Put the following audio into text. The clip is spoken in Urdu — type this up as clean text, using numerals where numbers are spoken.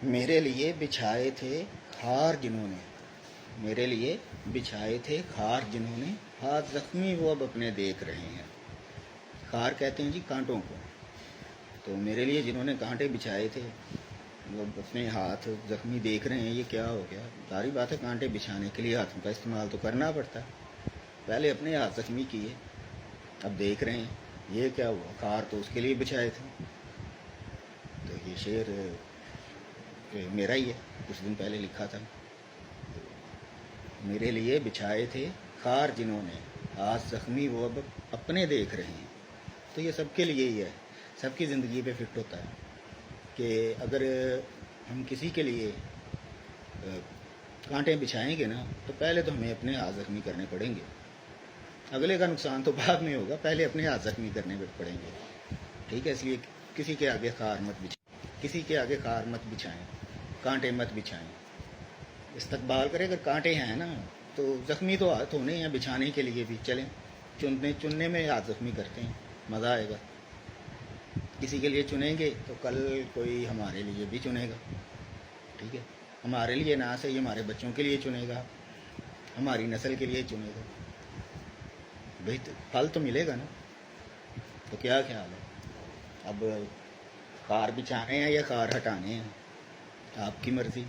میرے لیے بچھائے تھے خار جنہوں نے، میرے لیے بچھائے تھے خار جنہوں نے، ہاتھ زخمی وہ اب اپنے دیکھ رہے ہیں۔ خار کہتے ہیں جی کانٹوں کو، تو میرے لیے جنہوں نے کانٹے بچھائے تھے وہ اپنے ہاتھ زخمی دیکھ رہے ہیں۔ یہ کیا ہو گیا؟ ساری بات ہے، کانٹے بچھانے کے لیے ہاتھوں کا استعمال تو کرنا پڑتا ہے۔ پہلے اپنے ہاتھ زخمی کیے، اب دیکھ رہے ہیں یہ کیا ہوا۔ خار تو اس کے لیے بچھائے تھے۔ تو یہ شعر میرا ہی ہے، کچھ دن پہلے لکھا تھا۔ میرے لیے بچھائے تھے خار جنہوں نے، ہاتھ زخمی وہ اب اپنے دیکھ رہے ہیں۔ تو یہ سب کے لیے ہی ہے، سب کی زندگی پہ فٹ ہوتا ہے کہ اگر ہم کسی کے لیے کانٹے بچھائیں گے نا، تو پہلے تو ہمیں اپنے ہاتھ زخمی کرنے پڑیں گے۔ اگلے کا نقصان تو بعد میں ہوگا، پہلے اپنے ہاتھ زخمی کرنے پڑیں گے، ٹھیک ہے؟ اس لیے کسی کے آگے خار مت بچھائیں، کسی کے آگے خار مت بچھائیں، کانٹے مت بچھائیں۔ استقبال کرے، اگر کانٹے ہیں نا تو زخمی تو ہاتھ ہونے ہیں، بچھانے کے لیے بھی چلیں، چننے میں ہاتھ زخمی کرتے ہیں، مزہ آئے گا۔ کسی کے لیے چنیں گے تو کل کوئی ہمارے لیے بھی چنے گا، ٹھیک ہے؟ ہمارے لیے نہ صحیح، ہمارے بچوں کے لیے چنے گا، ہماری نسل کے لیے چنے گا، بھائی پھل تو ملے گا نا۔ تو کیا خیال ہے؟ اب خار بچھانے ہیں یا خار ہٹانے ہیں؟ آپ کی مرضی۔